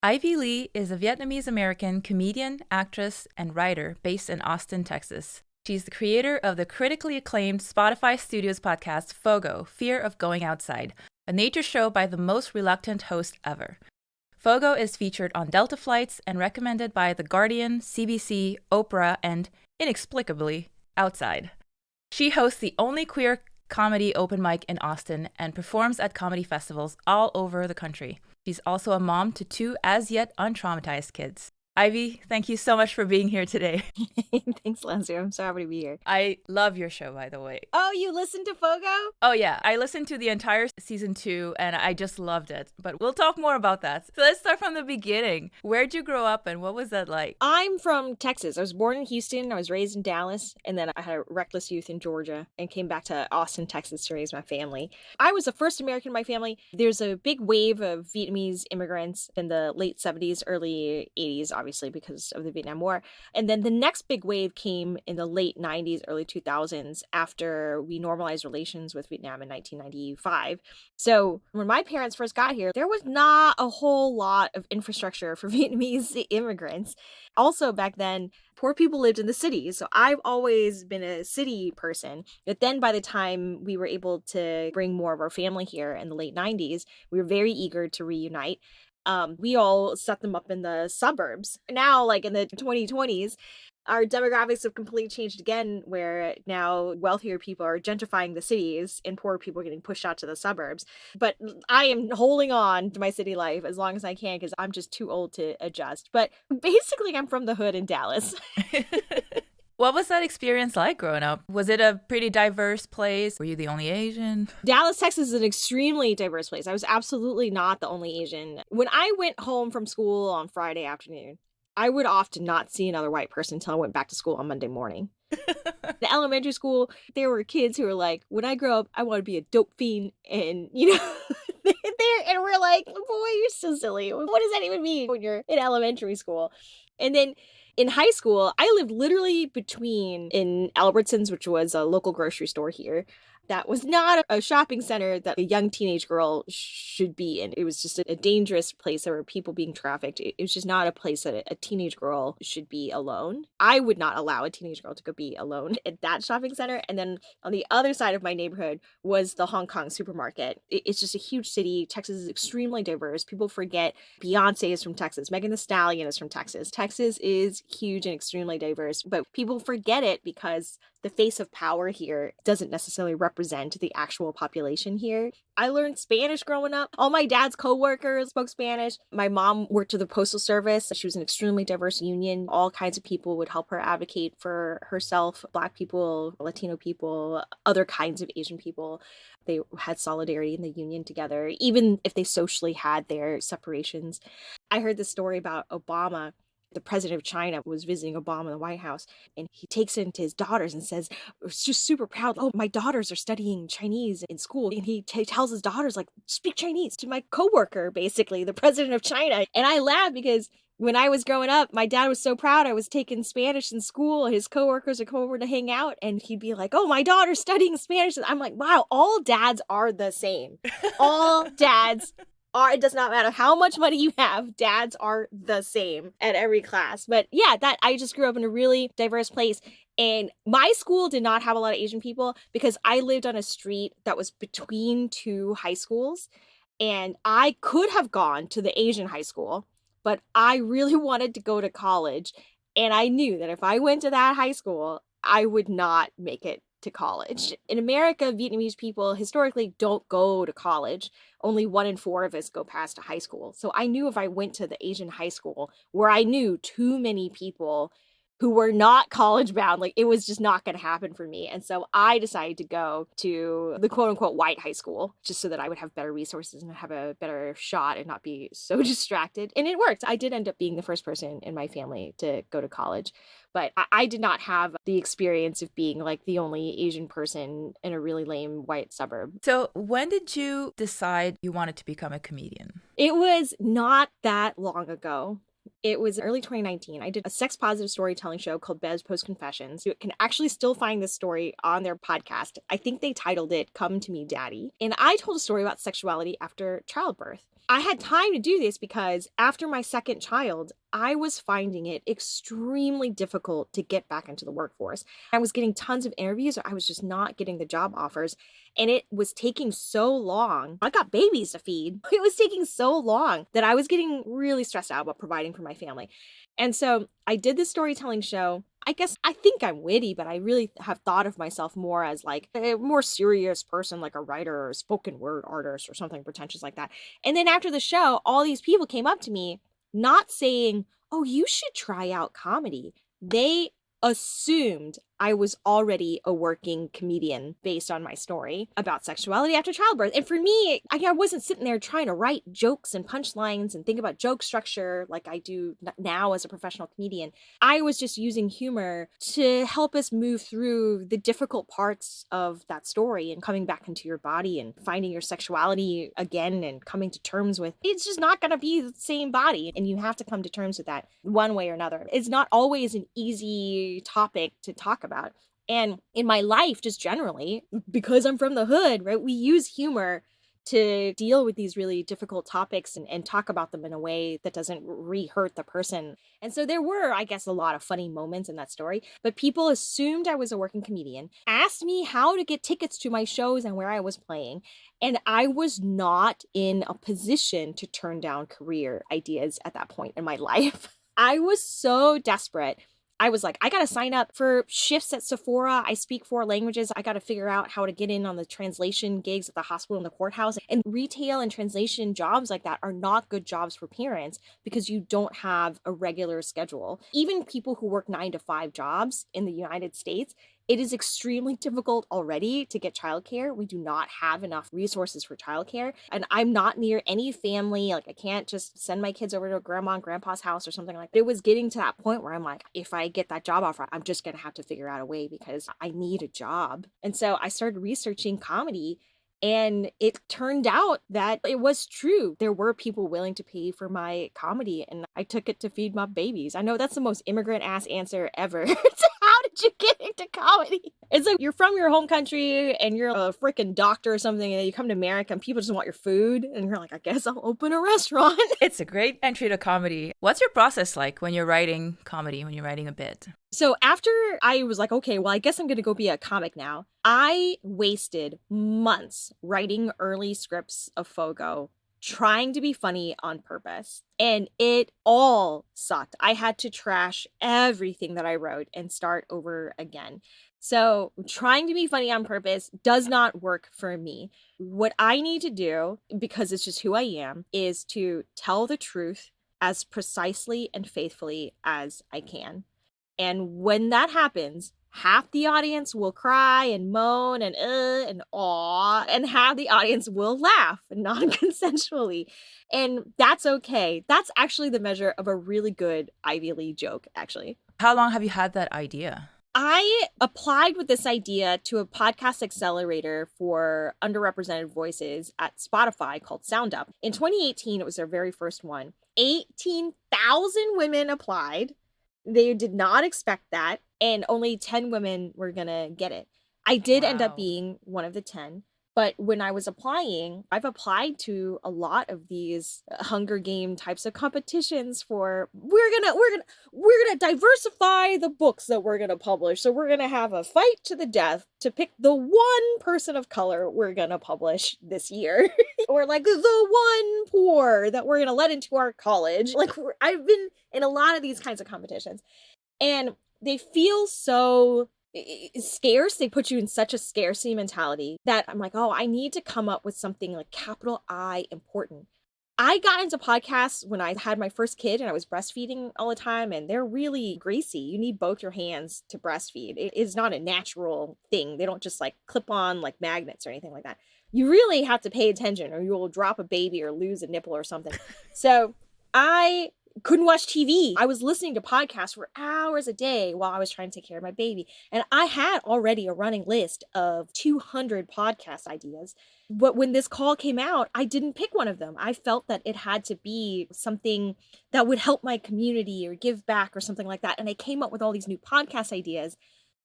Ivy Lee is a Vietnamese-American comedian, actress, and writer based in Austin, Texas. She's the creator of the critically acclaimed Spotify Studios podcast FOGO, Fear of Going Outside, a nature show by the most reluctant host ever. FOGO is featured on Delta flights and recommended by The Guardian, CBC, Oprah, and, inexplicably, Outside. She hosts the only queer comedy open mic in Austin and performs at comedy festivals all over the country. She's also a mom to 2 as yet untraumatized kids. Ivy, thank you so much for being here today. Thanks, Lancer. I'm so happy to be here. I love your show, by the way. Oh, you listened to FOGO? Oh, yeah. I listened to the entire season 2, and I just loved it. But we'll talk more about that. So let's start from the beginning. Where'd you grow up, and what was that like? I'm from Texas. I was born in Houston. I was raised in Dallas. And then I had a reckless youth in Georgia and came back to Austin, Texas to raise my family. I was the first American in my family. There's a big wave of Vietnamese immigrants in the late 70s, early 80s, obviously, because of the Vietnam War. And then the next big wave came in the late 90s, early 2000s after we normalized relations with Vietnam in 1995. So when my parents first got here, there was not a whole lot of infrastructure for Vietnamese immigrants. Also, back then, poor people lived in the cities. So I've always been a city person. But then by the time we were able to bring more of our family here in the late 90s, we were very eager to reunite. We all set them up in the suburbs. Now, like in the 2020s, our demographics have completely changed again, where now wealthier people are gentrifying the cities and poor people are getting pushed out to the suburbs. But I am holding on to my city life as long as I can because I'm just too old to adjust. But basically, I'm from the hood in Dallas. What was that experience like growing up? Was it a pretty diverse place? Were you the only Asian? Dallas, Texas is an extremely diverse place. I was absolutely not the only Asian. When I went home from school on Friday afternoon, I would often not see another white person until I went back to school on Monday morning. The elementary school, there were kids who were like, when I grow up, I want to be a dope fiend. And, and we're like, boy, you're so silly. What does that even mean when you're in elementary school? And then in high school, I lived literally between in Albertsons, which was a local grocery store here. That was not a shopping center that a young teenage girl should be in. It was just a dangerous place. There were people being trafficked. It was just not a place that a teenage girl should be alone. I would not allow a teenage girl to go be alone at that shopping center. And then on the other side of my neighborhood was the Hong Kong supermarket. It's just a huge city. Texas is extremely diverse. People forget Beyonce is from Texas. Megan Thee Stallion is from Texas. Texas is huge and extremely diverse, but people forget it because the face of power here doesn't necessarily represent the actual population here. I learned Spanish growing up. All my dad's coworkers spoke Spanish. My mom worked at the Postal Service. She was an extremely diverse union. All kinds of people would help her advocate for herself. Black people, Latino people, other kinds of Asian people. They had solidarity in the union together, even if they socially had their separations. I heard this story about Obama. The president of China was visiting Obama in the White House, and he takes it into his daughters and says, just super proud, oh, my daughters are studying Chinese in school. And he tells his daughters, like, speak Chinese to my coworker, basically, the president of China. And I laugh because when I was growing up, my dad was so proud I was taking Spanish in school. His coworkers would come over to hang out, and he'd be like, oh, my daughter's studying Spanish. And I'm like, wow, all dads are the same. All dads it does not matter how much money you have, dads are the same at every class. But yeah, that I just grew up in a really diverse place. And my school did not have a lot of Asian people because I lived on a street that was between 2 high schools. And I could have gone to the Asian high school, but I really wanted to go to college. And I knew that if I went to that high school, I would not make it to college. In America, Vietnamese people historically don't go to college. Only 1 in 4 of us go past a high school. So I knew if I went to the Asian high school where I knew too many people who were not college bound, like it was just not going to happen for me. And so I decided to go to the quote unquote white high school just so that I would have better resources and have a better shot and not be so distracted. And it worked. I did end up being the first person in my family to go to college. But I did not have the experience of being like the only Asian person in a really lame white suburb. So when did you decide you wanted to become a comedian? It was not that long ago. It was early 2019. I did a sex positive storytelling show called Bez Post Confessions. You can actually still find this story on their podcast. I think they titled it Come to Me Daddy. And I told a story about sexuality after childbirth. I had time to do this because after my second child, I was finding it extremely difficult to get back into the workforce. I was getting tons of interviews. I was just not getting the job offers. And it was taking so long. I got babies to feed. It was taking so long that I was getting really stressed out about providing for my family. And so I did this storytelling show. I guess I think I'm witty, but I really have thought of myself more as like a more serious person, like a writer or a spoken word artist or something pretentious like that. And then after the show, all these people came up to me, not saying, "Oh, you should try out comedy." They assumed I was already a working comedian based on my story about sexuality after childbirth. And for me, I wasn't sitting there trying to write jokes and punchlines and think about joke structure like I do now as a professional comedian. I was just using humor to help us move through the difficult parts of that story and coming back into your body and finding your sexuality again and coming to terms with it's just not going to be the same body. And you have to come to terms with that one way or another. It's not always an easy topic to talk about. And in my life, just generally, because I'm from the hood, right, we use humor to deal with these really difficult topics and talk about them in a way that doesn't re-hurt the person. And so there were, I guess, a lot of funny moments in that story, but people assumed I was a working comedian, asked me how to get tickets to my shows and where I was playing, and I was not in a position to turn down career ideas at that point in my life. I was so desperate. I was like, I got to sign up for shifts at Sephora. I speak 4 languages. I got to figure out how to get in on the translation gigs at the hospital and the courthouse. And retail and translation jobs like that are not good jobs for parents because you don't have a regular schedule. Even people who work 9 to 5 jobs in the United States, it is extremely difficult already to get childcare. We do not have enough resources for childcare. And I'm not near any family. Like, I can't just send my kids over to grandma and grandpa's house or something like that. It was getting to that point where I'm like, if I get that job offer, I'm just going to have to figure out a way because I need a job. And so I started researching comedy. And it turned out that it was true. There were people willing to pay for my comedy, and I took it to feed my babies. I know that's the most immigrant ass answer ever. How did you get into comedy? It's like you're from your home country and you're a freaking doctor or something, and then you come to America and people just want your food, and you're like, I guess I'll open a restaurant. It's a great entry to comedy. What's your process like when you're writing comedy, when you're writing a bit? So after I was like, okay, well, I guess I'm going to go be a comic now. I wasted months writing early scripts of FOGO, trying to be funny on purpose. And it all sucked. I had to trash everything that I wrote and start over again. So trying to be funny on purpose does not work for me. What I need to do, because it's just who I am, is to tell the truth as precisely and faithfully as I can. And when that happens, half the audience will cry and moan and aw, and half the audience will laugh non-consensually. And that's okay. That's actually the measure of a really good Ivy League joke, actually. How long have you had that idea? I applied with this idea to a podcast accelerator for underrepresented voices at Spotify called SoundUp. In 2018, it was their very first one. 18,000 women applied. They did not expect that, and only 10 women were gonna get it. I did end up being one of the 10, but when I was applying, I've applied to a lot of these Hunger Game types of competitions for we're gonna diversify the books that we're gonna publish. So we're gonna have a fight to the death to pick the one person of color we're gonna publish this year, or like the one poor that we're gonna let into our college. Like I've been in a lot of these kinds of competitions, and they feel so scarce. They put you in such a scarcity mentality that I'm like, oh, I need to come up with something like capital I important. I got into podcasts when I had my first kid and I was breastfeeding all the time, and they're really greasy. You need both your hands to breastfeed. It is not a natural thing. They don't just like clip on like magnets or anything like that. You really have to pay attention or you will drop a baby or lose a nipple or something. So I couldn't watch TV. I was listening to podcasts for hours a day while I was trying to take care of my baby. And I had already a running list of 200 podcast ideas. But when this call came out, I didn't pick one of them. I felt that it had to be something that would help my community or give back or something like that. And I came up with all these new podcast ideas,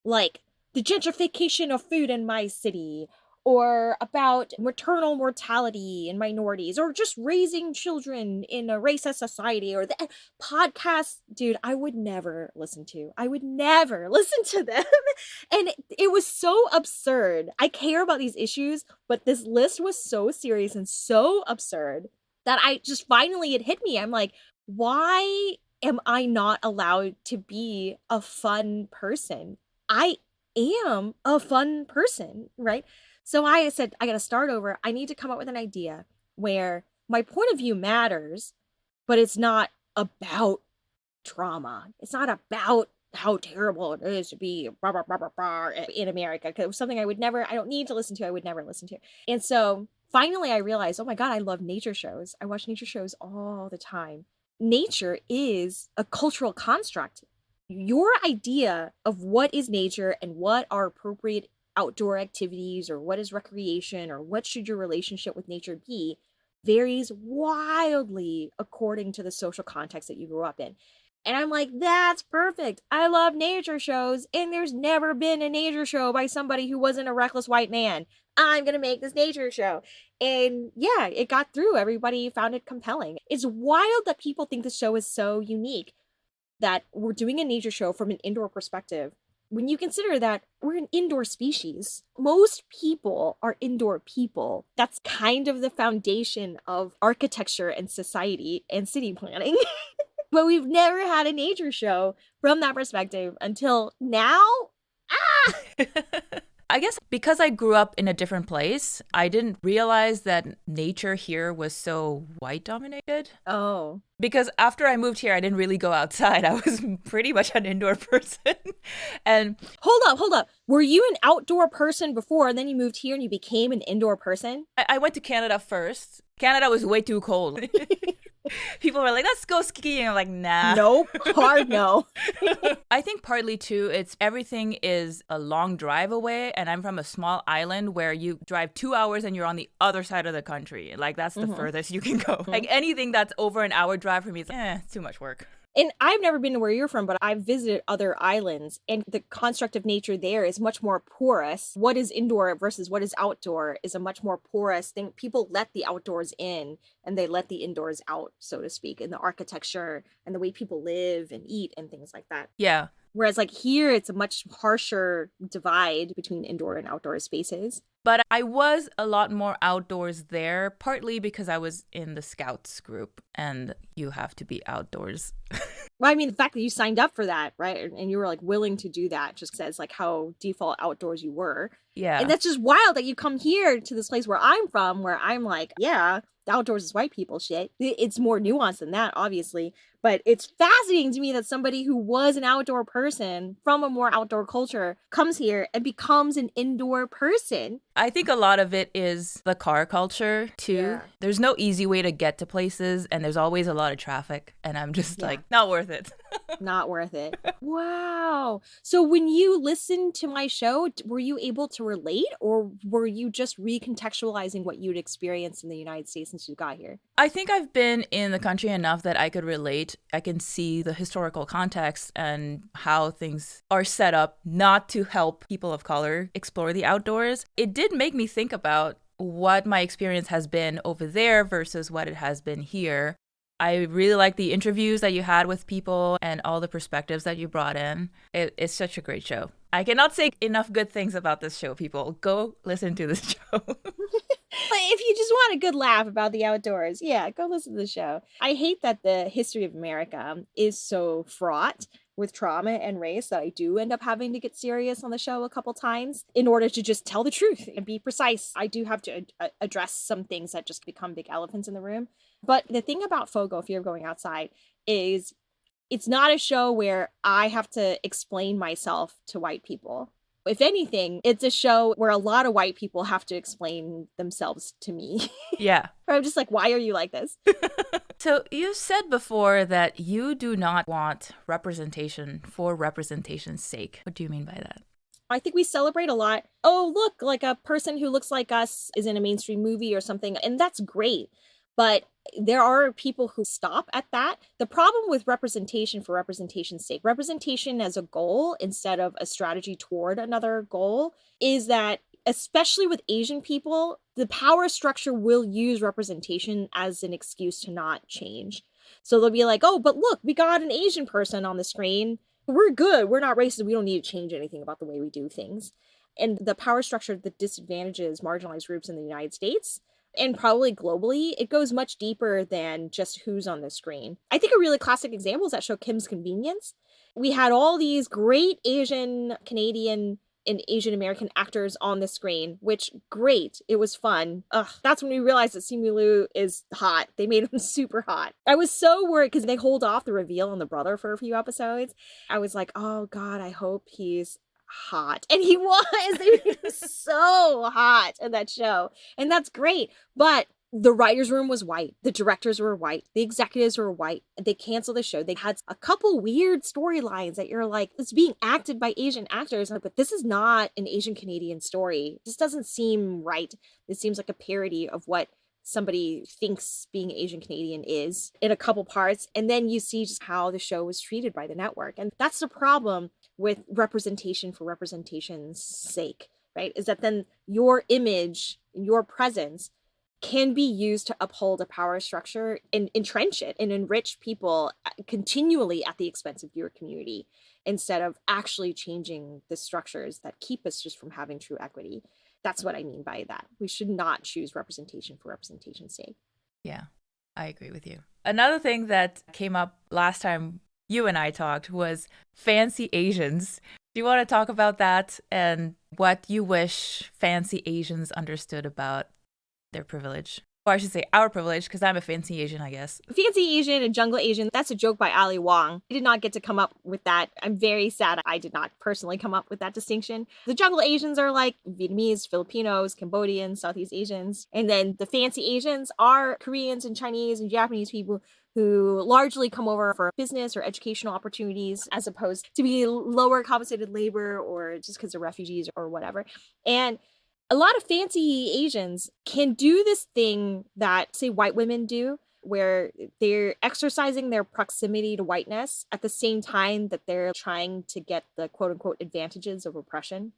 like the gentrification of food in my city, or about maternal mortality in minorities, or just raising children in a racist society, or the podcasts, dude, I would never listen to. I would never listen to them. And it was so absurd. I care about these issues, but this list was so serious and so absurd that I just finally, it hit me. I'm like, why am I not allowed to be a fun person? I am a fun person, right? So I said, I got to start over. I need to come up with an idea where my point of view matters, but it's not about trauma. It's not about how terrible it is to be blah, blah, blah, blah, blah, in America. Because it was something I don't need to listen to. I would never listen to. And so finally I realized, oh my God, I love nature shows. I watch nature shows all the time. Nature is a cultural construct. Your idea of what is nature and what are appropriate outdoor activities, or what is recreation, or what should your relationship with nature be, varies wildly according to the social context that you grew up in. And I'm like, that's perfect. I love nature shows, and there's never been a nature show by somebody who wasn't a reckless white man. I'm going to make this nature show. And yeah, it got through. Everybody found it compelling. It's wild that people think the show is so unique, that we're doing a nature show from an indoor perspective, when you consider that we're an indoor species. Most people are indoor people. That's kind of the foundation of architecture and society and city planning. But we've never had a nature show from that perspective until now. Ah! I guess because I grew up in a different place, I didn't realize that nature here was so white dominated. Oh. Because after I moved here, I didn't really go outside. I was pretty much an indoor person. And hold up. Were you an outdoor person before, and then you moved here and you became an indoor person? I went to Canada first. Canada was way too cold. People were like, let's go skiing. I'm like, nah. Nope. Hard no. I think partly too, it's everything is a long drive away. And I'm from a small island where you drive 2 hours and you're on the other side of the country. Like, that's the furthest you can go. Like, anything that's over an hour drive for me is it's too much work. And I've never been to where you're from, but I've visited other islands, and the construct of nature there is much more porous. What is indoor versus what is outdoor is a much more porous thing. People let the outdoors in and they let the indoors out, so to speak, in the architecture and the way people live and eat and things like that. Yeah. Whereas like here, it's a much harsher divide between indoor and outdoor spaces. But I was a lot more outdoors there, partly because I was in the Scouts group and you have to be outdoors. Well, I mean, the fact that you signed up for that, right? And you were like willing to do that just says like how default outdoors you were. Yeah. And that's just wild that you come here to this place where I'm from, where I'm like, yeah, the outdoors is white people shit. It's more nuanced than that, obviously. But it's fascinating to me that somebody who was an outdoor person from a more outdoor culture comes here and becomes an indoor person. I think a lot of it is the car culture, too. Yeah. There's no easy way to get to places, and there's always a lot of traffic. And I'm just like, not worth it. Not worth it. Wow. So when you listened to my show, were you able to relate, or were you just recontextualizing what you'd experienced in the United States since you got here? I think I've been in the country enough that I could relate. I can see the historical context and how things are set up not to help people of color explore the outdoors. It did make me think about what my experience has been over there versus what it has been here. I really like the interviews that you had with people and all the perspectives that you brought in. It's such a great show. I cannot say enough good things about this show, people. Go listen to this show. But if you just want a good laugh about the outdoors, yeah, go listen to the show. I hate that the history of America is so fraught with trauma and race that I do end up having to get serious on the show a couple times in order to just tell the truth and be precise. I do have to address some things that just become big elephants in the room. But the thing about FOGO, Fear of Going Outside, is it's not a show where I have to explain myself to white people. If anything, it's a show where a lot of white people have to explain themselves to me. Yeah. I'm just like, why are you like this? So you said before that you do not want representation for representation's sake. What do you mean by that? I think we celebrate a lot. Oh, look, like a person who looks like us is in a mainstream movie or something. And that's great. But there are people who stop at that. The problem with representation for representation's sake, representation as a goal instead of a strategy toward another goal, is that especially with Asian people, the power structure will use representation as an excuse to not change. So they'll be like, oh, but look, we got an Asian person on the screen. We're good. We're not racist. We don't need to change anything about the way we do things. And the power structure that disadvantages marginalized groups in the United States and probably globally, it goes much deeper than just who's on the screen. I think a really classic example is that show Kim's Convenience. We had all these great Asian, Canadian, and Asian American actors on the screen, which great. It was fun. Ugh, that's when we realized that Simu Liu is hot. They made him super hot. I was so worried because they hold off the reveal on the brother for a few episodes. I was like, oh God, I hope he's hot. And he was. They made him so hot in that show. And that's great. But the writer's room was white. The directors were white. The executives were white. They canceled the show. They had a couple weird storylines that you're like, it's being acted by Asian actors. But this is not an Asian Canadian story. This doesn't seem right. It seems like a parody of what somebody thinks being Asian Canadian is in a couple parts. And then you see just how the show was treated by the network. And that's the problem with representation for representation's sake, right? Is that then your image, your presence can be used to uphold a power structure and entrench it and enrich people continually at the expense of your community instead of actually changing the structures that keep us just from having true equity. That's what I mean by that. We should not choose representation for representation's sake. Yeah, I agree with you. Another thing that came up last time you and I talked was fancy Asians. Do you want to talk about that and what you wish fancy Asians understood about their privilege? Or I should say our privilege, because I'm a fancy Asian, I guess. Fancy Asian and jungle Asian, that's a joke by Ali Wong. I did not get to come up with that. I'm very sad I did not personally come up with that distinction. The jungle Asians are like Vietnamese, Filipinos, Cambodians, Southeast Asians. And then the fancy Asians are Koreans and Chinese and Japanese people who largely come over for business or educational opportunities as opposed to be lower compensated labor or just because they're refugees or whatever. And a lot of fancy Asians can do this thing that, say, white women do, where they're exercising their proximity to whiteness at the same time that they're trying to get the quote unquote advantages of oppression.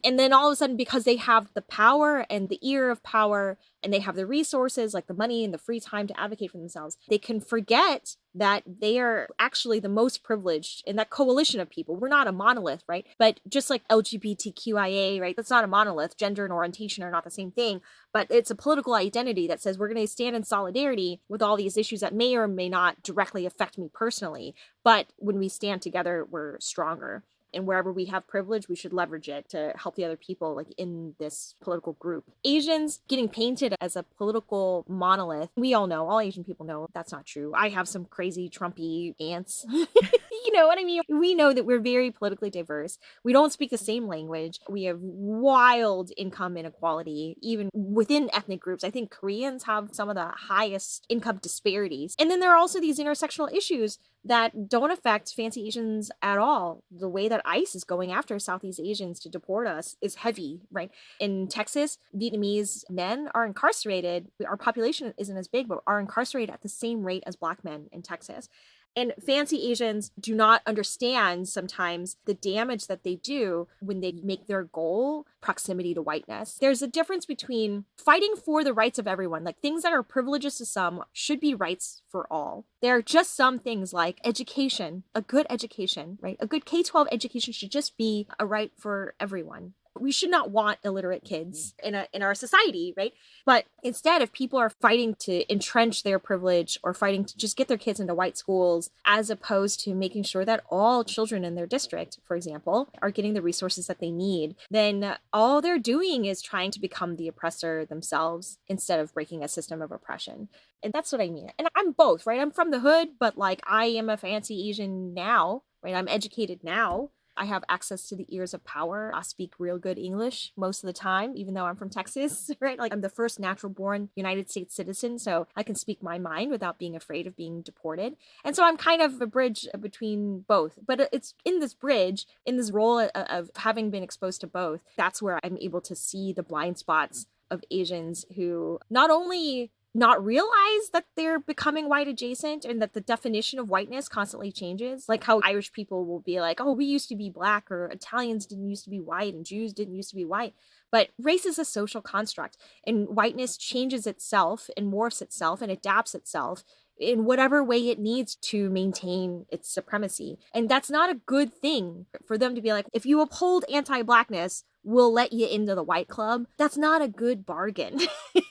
And then all of a sudden, because they have the power and the ear of power, and they have the resources like the money and the free time to advocate for themselves, they can forget that they are actually the most privileged in that coalition of people. We're not a monolith, right? But just like LGBTQIA, right? That's not a monolith. Gender and orientation are not the same thing, but it's a political identity that says we're going to stand in solidarity with all these issues that may or may not directly affect me personally. But when we stand together, we're stronger. And wherever we have privilege, we should leverage it to help the other people like in this political group. Asians getting painted as a political monolith, we all know, all Asian people know that's not true. I have some crazy Trumpy aunts. You know what I mean? We know that we're very politically diverse. We don't speak the same language. We have wild income inequality, even within ethnic groups. I think Koreans have some of the highest income disparities. And then there are also these intersectional issues that don't affect fancy Asians at all. The way that ICE is going after Southeast Asians to deport us is heavy, right? In Texas, Vietnamese men are incarcerated. Our population isn't as big, but are incarcerated at the same rate as Black men in Texas. And fancy Asians do not understand sometimes the damage that they do when they make their goal proximity to whiteness. There's a difference between fighting for the rights of everyone, like things that are privileges to some should be rights for all. There are just some things like education, a good education, right? A good K-12 education should just be a right for everyone. We should not want illiterate kids in our society, right? But instead, if people are fighting to entrench their privilege or fighting to just get their kids into white schools, as opposed to making sure that all children in their district, for example, are getting the resources that they need, then all they're doing is trying to become the oppressor themselves instead of breaking a system of oppression. And that's what I mean. And I'm both, right? I'm from the hood, but like I am a fancy Asian now, right? I'm educated now. I have access to the ears of power. I speak real good English most of the time, even though I'm from Texas, right? Like I'm the first natural born United States citizen, so I can speak my mind without being afraid of being deported. And so I'm kind of a bridge between both. But it's in this bridge, in this role of having been exposed to both, that's where I'm able to see the blind spots of Asians who not only not realize that they're becoming white adjacent and that the definition of whiteness constantly changes. Like how Irish people will be like, oh, we used to be Black, or Italians didn't used to be white and Jews didn't used to be white. But race is a social construct, and whiteness changes itself and morphs itself and adapts itself in whatever way it needs to maintain its supremacy. And that's not a good thing for them to be like, if you uphold anti-blackness, we'll let you into the white club. That's not a good bargain.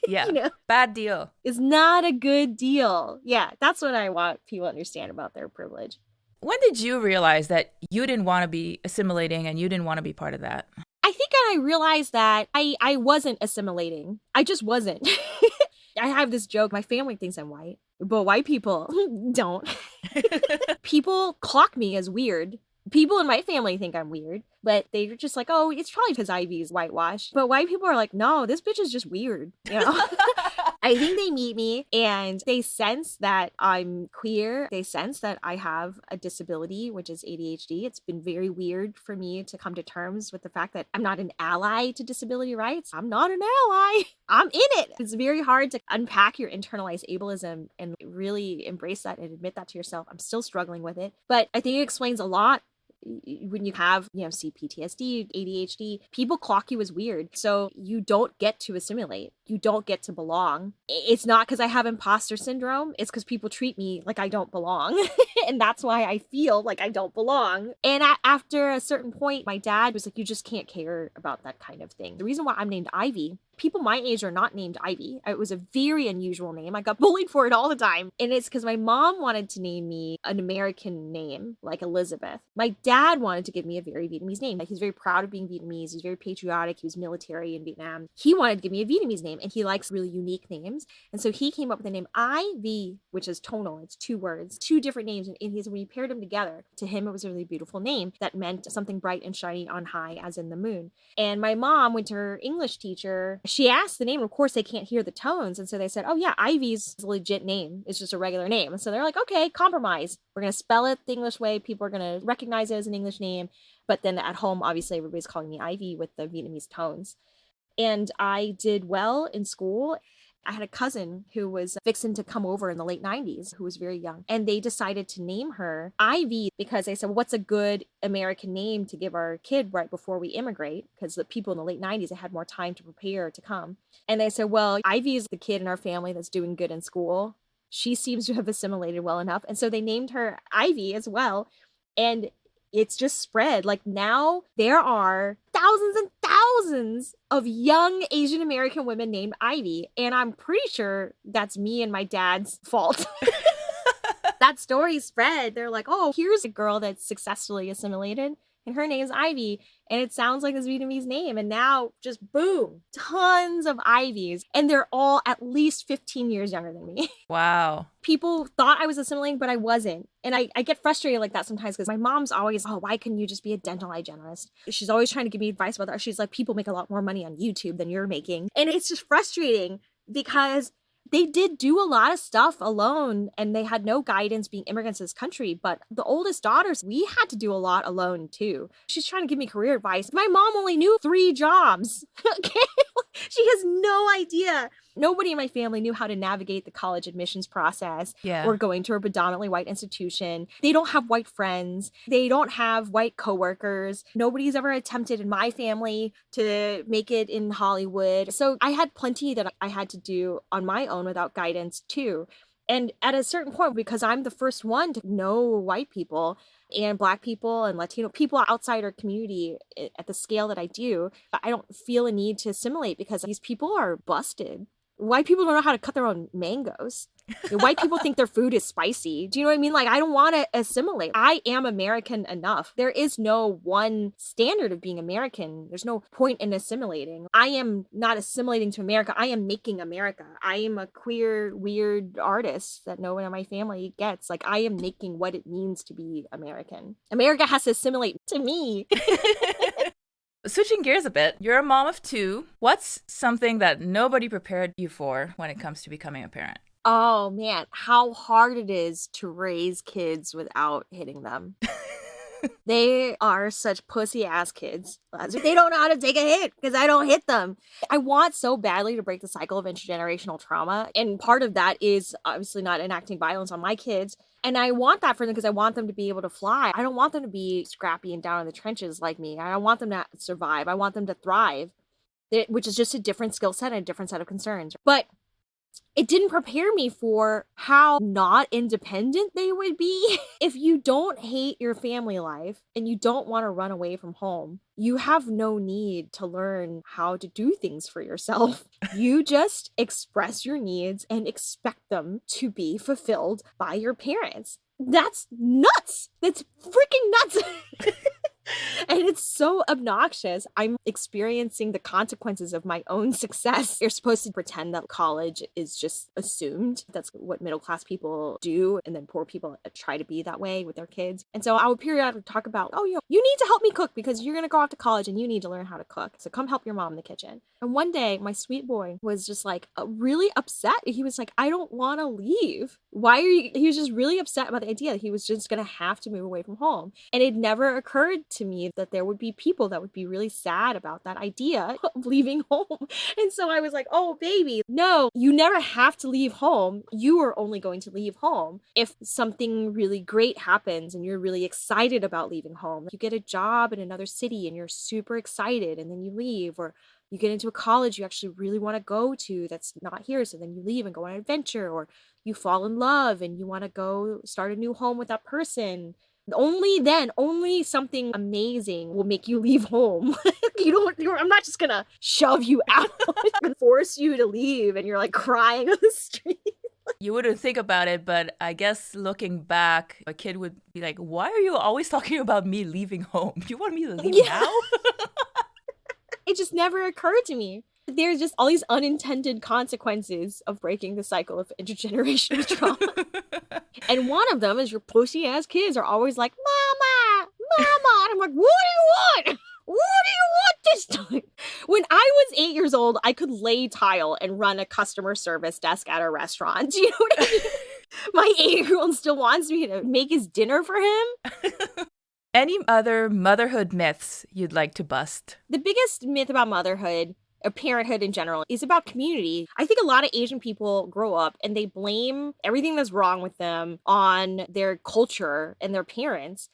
Yeah. Bad deal. It's not a good deal. Yeah, that's what I want people to understand about their privilege. When did you realize that you didn't want to be assimilating and you didn't want to be part of that? I think I realized that I wasn't assimilating. I just wasn't. I have this joke. My family thinks I'm white, but white people don't. People clock me as weird. People in my family think I'm weird, but they're just like, oh, it's probably because Ivy's whitewashed. But white people are like, no, this bitch is just weird. You know? I think they meet me and they sense that I'm queer. They sense that I have a disability, which is ADHD. It's been very weird for me to come to terms with the fact that I'm not an ally to disability rights. I'm not an ally. I'm in it. It's very hard to unpack your internalized ableism and really embrace that and admit that to yourself. I'm still struggling with it, but I think it explains a lot. When you have, CPTSD, ADHD, people clock you as weird. So you don't get to assimilate. You don't get to belong. It's not because I have imposter syndrome. It's because people treat me like I don't belong. And that's why I feel like I don't belong. And after a certain point, my dad was like, you just can't care about that kind of thing. The reason why I'm named Ivy, people my age are not named Ivy. It was a very unusual name. I got bullied for it all the time. And it's because my mom wanted to name me an American name, like Elizabeth. My dad wanted to give me a very Vietnamese name. Like, he's very proud of being Vietnamese. He's very patriotic. He was military in Vietnam. He wanted to give me a Vietnamese name, and he likes really unique names. And so he came up with the name Ivy, which is tonal. It's 2 words, 2 different names. And when he paired them together, to him, it was a really beautiful name that meant something bright and shiny on high, as in the moon. And my mom went to her English teacher. She asked the name. Of course, they can't hear the tones. And so they said, oh, yeah, Ivy's a legit name. It's just a regular name. And so they're like, okay, compromise. We're going to spell it the English way. People are going to recognize it as an English name. But then at home, obviously, everybody's calling me Ivy with the Vietnamese tones. And I did well in school. I had a cousin who was fixing to come over in the late 90s, who was very young. And they decided to name her Ivy because they said, what's a good American name to give our kid right before we immigrate? Because the people in the late 90s, they had more time to prepare to come. And they said, well, Ivy is the kid in our family that's doing good in school. She seems to have assimilated well enough. And so they named her Ivy as well. And it's just spread. Like, now there are thousands and thousands of young Asian American women named Ivy. And I'm pretty sure that's me and my dad's fault. That story spread. They're like, oh, here's a girl that's successfully assimilated, and her name's Ivy, and it sounds like this Vietnamese name. And now, just boom, tons of Ivies. And they're all at least 15 years younger than me. Wow. People thought I was assimilating, but I wasn't. And I get frustrated like that sometimes because my mom's always, oh, why couldn't you just be a dental hygienist? She's always trying to give me advice about that. She's like, people make a lot more money on YouTube than you're making. And it's just frustrating because they did do a lot of stuff alone and they had no guidance being immigrants to this country. But the oldest daughters, we had to do a lot alone too. She's trying to give me career advice. My mom only knew 3 jobs. Okay. She has no idea. Nobody in my family knew how to navigate the college admissions process or going to a predominantly white institution. They don't have white friends. They don't have white coworkers. Nobody's ever attempted in my family to make it in Hollywood. So I had plenty that I had to do on my own without guidance too. And at a certain point, because I'm the first one to know white people and Black people and Latino people outside our community at the scale that I do, I don't feel a need to assimilate because these people are busted. White people don't know how to cut their own mangoes. White people think their food is spicy. Do you know what I mean? Like, I don't want to assimilate. I am American enough. There is no one standard of being American. There's no point in assimilating. I am not assimilating to America. I am making America. I am a queer, weird artist that no one in my family gets. Like, I am making what it means to be American. America has to assimilate to me. Switching gears a bit, you're a mom of 2. What's something that nobody prepared you for when it comes to becoming a parent? Oh man, how hard it is to raise kids without hitting them. They are such pussy ass kids. They don't know how to take a hit because I don't hit them. I want so badly to break the cycle of intergenerational trauma. And part of that is obviously not enacting violence on my kids. And I want that for them because I want them to be able to fly. I don't want them to be scrappy and down in the trenches like me. I don't want them to survive. I want them to thrive. which is just a different skill set and a different set of concerns. But it didn't prepare me for how not independent they would be. If you don't hate your family life and you don't want to run away from home, you have no need to learn how to do things for yourself. You just express your needs and expect them to be fulfilled by your parents. That's nuts. That's freaking nuts. And it's so obnoxious. I'm experiencing the consequences of my own success. You're supposed to pretend that college is just assumed. That's what middle class people do. And then poor people try to be that way with their kids. And so I would periodically talk about, oh, you need to help me cook because you're going to go off to college and you need to learn how to cook. So come help your mom in the kitchen. And one day, my sweet boy was just like really upset. He was like, I don't want to leave. Why are you? He was just really upset about the idea that he was just going to have to move away from home. And it never occurred to me that there would be people that would be really sad about that idea of leaving home. And so I was like, oh, baby, no, you never have to leave home. You are only going to leave home if something really great happens and you're really excited about leaving home. You get a job in another city and you're super excited and then you leave, or you get into a college you actually really want to go to that's not here. So then you leave and go on an adventure, or you fall in love and you want to go start a new home with that person. Only then, only something amazing will make you leave home. I'm not just gonna shove you out and force you to leave and you're like crying on the street. You wouldn't think about it, but I guess looking back, a kid would be like, why are you always talking about me leaving home? You want me to leave now? It just never occurred to me. There's just all these unintended consequences of breaking the cycle of intergenerational trauma. And one of them is your pussy ass kids are always like, Mama, Mama. And I'm like, what do you want? What do you want this time? When I was 8 years old, I could lay tile and run a customer service desk at a restaurant. Do you know what I mean? My 8-year-old still wants me to make his dinner for him. Any other motherhood myths you'd like to bust? The biggest myth about motherhood, or parenthood in general, is about community. I think a lot of Asian people grow up and they blame everything that's wrong with them on their culture and their parents.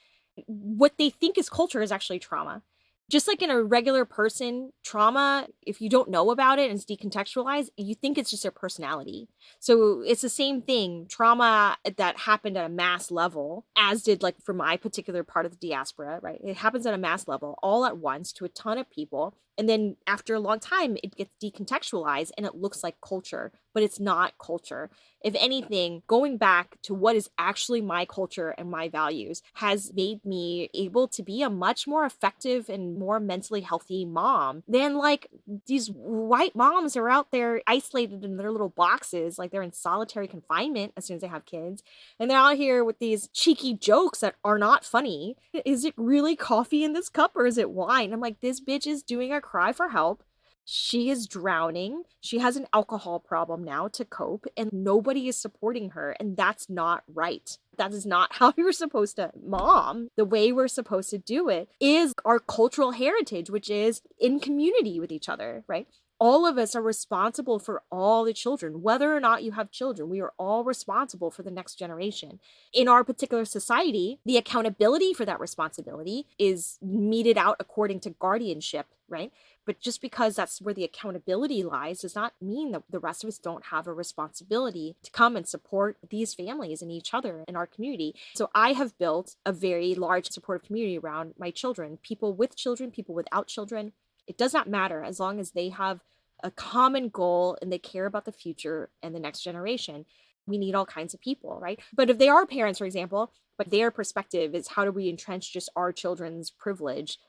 What they think is culture is actually trauma. Just like in a regular person, trauma, if you don't know about it and it's decontextualized, you think it's just their personality. So it's the same thing. Trauma that happened at a mass level, as did like for my particular part of the diaspora, right? It happens at a mass level all at once to a ton of people. And then after a long time, it gets decontextualized and it looks like culture, but it's not culture. If anything, going back to what is actually my culture and my values has made me able to be a much more effective and more mentally healthy mom than like these white moms who are out there isolated in their little boxes, like they're in solitary confinement as soon as they have kids. And they're out here with these cheeky jokes that are not funny. Is it really coffee in this cup or is it wine? I'm like, this bitch is doing a cry for help. She is drowning. She has an alcohol problem now to cope, and nobody is supporting her. And that's not right. That is not how you're supposed to mom. The way we're supposed to do it is our cultural heritage, which is in community with each other, right? All of us are responsible for all the children. Whether or not you have children, we are all responsible for the next generation. In our particular society, the accountability for that responsibility is meted out according to guardianship, right? But just because that's where the accountability lies does not mean that the rest of us don't have a responsibility to come and support these families and each other in our community. So I have built a very large supportive community around my children, people with children, people without children. It does not matter as long as they have a common goal and they care about the future and the next generation. We need all kinds of people, right? But if they are parents, for example, but their perspective is how do we entrench just our children's privilege,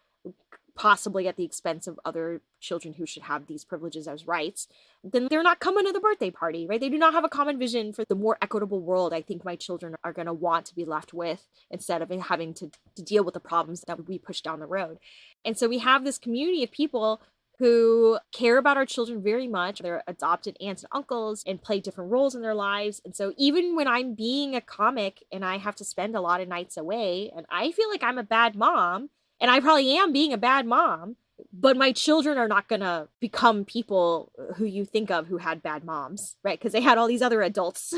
possibly at the expense of other children who should have these privileges as rights, then they're not coming to the birthday party, right? They do not have a common vision for the more equitable world I think my children are going to want to be left with instead of having to deal with the problems that we push down the road. And so we have this community of people who care about our children very much. They're adopted aunts and uncles and play different roles in their lives. And so even when I'm being a comic and I have to spend a lot of nights away and I feel like I'm a bad mom, and I probably am being a bad mom, but my children are not going to become people who you think of who had bad moms, right? Because they had all these other adults.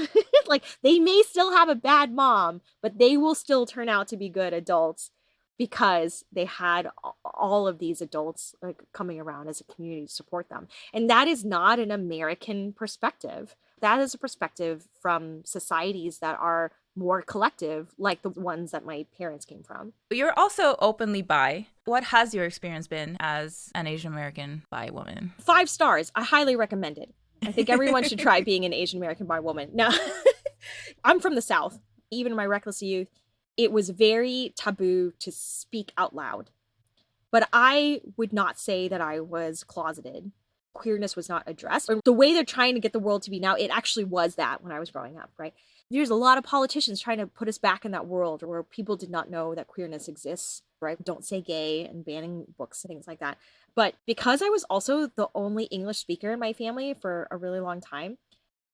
Like they may still have a bad mom, but they will still turn out to be good adults. because they had all of these adults like coming around as a community to support them. And that is not an American perspective. That is a perspective from societies that are more collective, like the ones that my parents came from. You're also openly bi. What has your experience been as an Asian American bi woman? 5 stars. I highly recommend it. I think everyone should try being an Asian American bi woman. No, I'm from the South. Even in my reckless youth, it was very taboo to speak out loud. But I would not say that I was closeted. Queerness was not addressed. Or the way they're trying to get the world to be now, it actually was that when I was growing up, right? There's a lot of politicians trying to put us back in that world where people did not know that queerness exists, right? Don't say gay and banning books and things like that. But because I was also the only English speaker in my family for a really long time,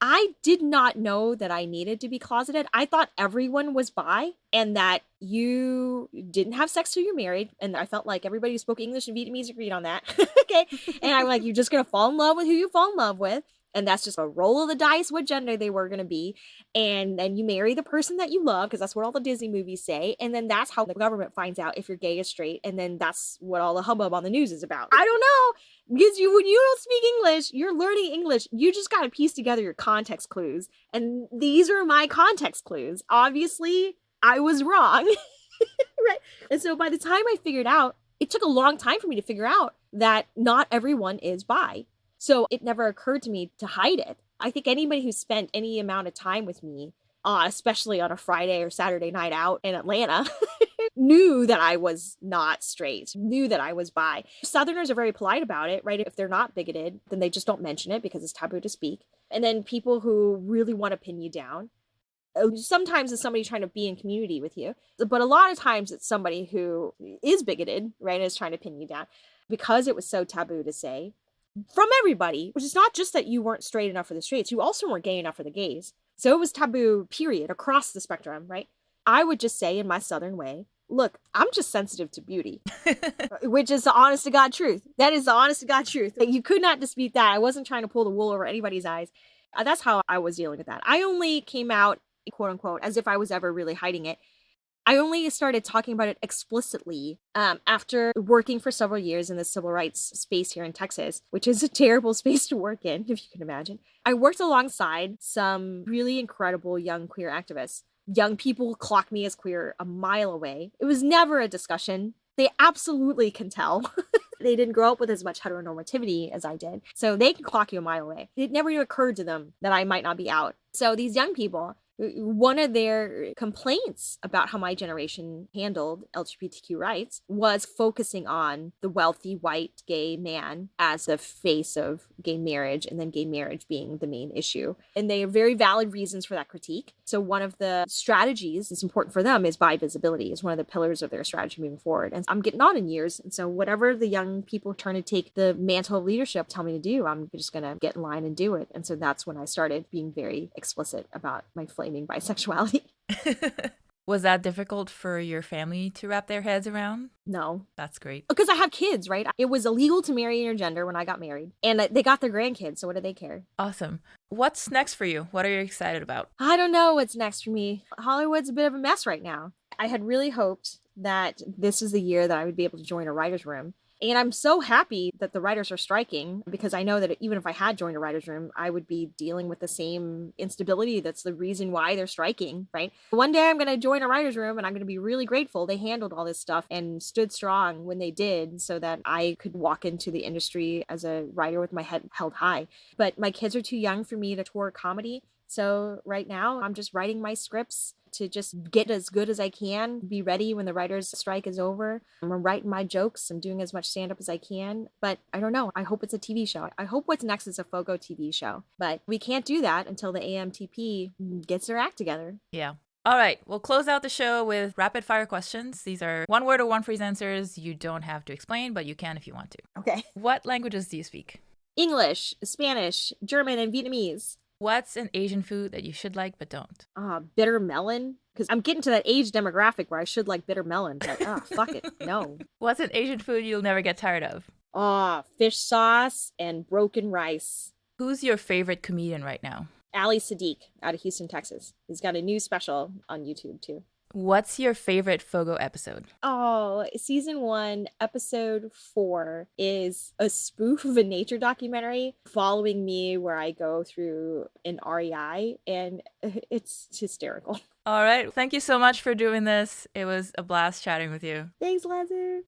I did not know that I needed to be closeted. I thought everyone was bi and that you didn't have sex till you're married. And I felt like everybody who spoke English and Vietnamese agreed on that. Okay. And I'm like, you're just going to fall in love with who you fall in love with. And that's just a roll of the dice what gender they were going to be. And then you marry the person that you love, because that's what all the Disney movies say. And then that's how the government finds out if you're gay or straight. And then that's what all the hubbub on the news is about. I don't know. Because when you don't speak English, you're learning English. You just got to piece together your context clues. And these are my context clues. Obviously, I was wrong. Right. And so by the time I figured out, it took a long time for me to figure out that not everyone is bi. So it never occurred to me to hide it. I think anybody who spent any amount of time with me, especially on a Friday or Saturday night out in Atlanta, knew that I was not straight, knew that I was bi. Southerners are very polite about it, right? If they're not bigoted, then they just don't mention it because it's taboo to speak. And then people who really want to pin you down, sometimes it's somebody trying to be in community with you. But a lot of times it's somebody who is bigoted, right? And is trying to pin you down because it was so taboo to say. From everybody, which is not just that you weren't straight enough for the straights, you also weren't gay enough for the gays. So it was taboo, period, across the spectrum, right? I would just say in my Southern way, look, I'm just sensitive to beauty, which is the honest to God truth. That is the honest to God truth. You could not dispute that. I wasn't trying to pull the wool over anybody's eyes. That's how I was dealing with that. I only came out, quote unquote, as if I was ever really hiding it. I only started talking about it explicitly after working for several years in the civil rights space here in Texas, which is a terrible space to work in, if you can imagine. I worked alongside some really incredible young queer activists. Young people clock me as queer a mile away. It was never a discussion. They absolutely can tell. They didn't grow up with as much heteronormativity as I did. So they can clock you a mile away. It never even occurred to them that I might not be out. So these young people, one of their complaints about how my generation handled LGBTQ rights was focusing on the wealthy white gay man as the face of gay marriage, and then gay marriage being the main issue. And they have very valid reasons for that critique. So one of the strategies that's important for them is bi visibility, is one of the pillars of their strategy moving forward. And I'm getting on in years. And so whatever the young people trying to take the mantle of leadership tell me to do, I'm just going to get in line and do it. And so that's when I started being very explicit about my flaming bisexuality. Was that difficult for your family to wrap their heads around? No. That's great. Because I have kids, right? It was illegal to marry intergender when I got married. And they got their grandkids, so what do they care? Awesome. What's next for you? What are you excited about? I don't know what's next for me. Hollywood's a bit of a mess right now. I had really hoped that this is the year that I would be able to join a writer's room. And I'm so happy that the writers are striking, because I know that even if I had joined a writer's room, I would be dealing with the same instability. That's the reason why they're striking, right? One day I'm going to join a writer's room and I'm going to be really grateful they handled all this stuff and stood strong when they did, so that I could walk into the industry as a writer with my head held high. But my kids are too young for me to tour comedy. So right now I'm just writing my scripts to just get as good as I can, be ready when the writer's strike is over. I'm writing my jokes. I'm doing as much stand-up as I can. But I don't know. I hope it's a TV show. I hope what's next is a FOGO TV show. But we can't do that until the AMTP gets their act together. Yeah. All right. We'll close out the show with rapid fire questions. These are one word or one phrase answers. You don't have to explain, but you can if you want to. Okay. What languages do you speak? English, Spanish, German, and Vietnamese. What's an Asian food that you should like but don't? Bitter melon. Because I'm getting to that age demographic where I should like bitter melon. But fuck it. No. What's an Asian food you'll never get tired of? Fish sauce and broken rice. Who's your favorite comedian right now? Ali Sadiq out of Houston, Texas. He's got a new special on YouTube too. What's your favorite FOGO episode? Oh, season 1, episode 4 is a spoof of a nature documentary following me where I go through an REI, and it's hysterical. All right. Thank you so much for doing this. It was a blast chatting with you. Thanks, Lazar.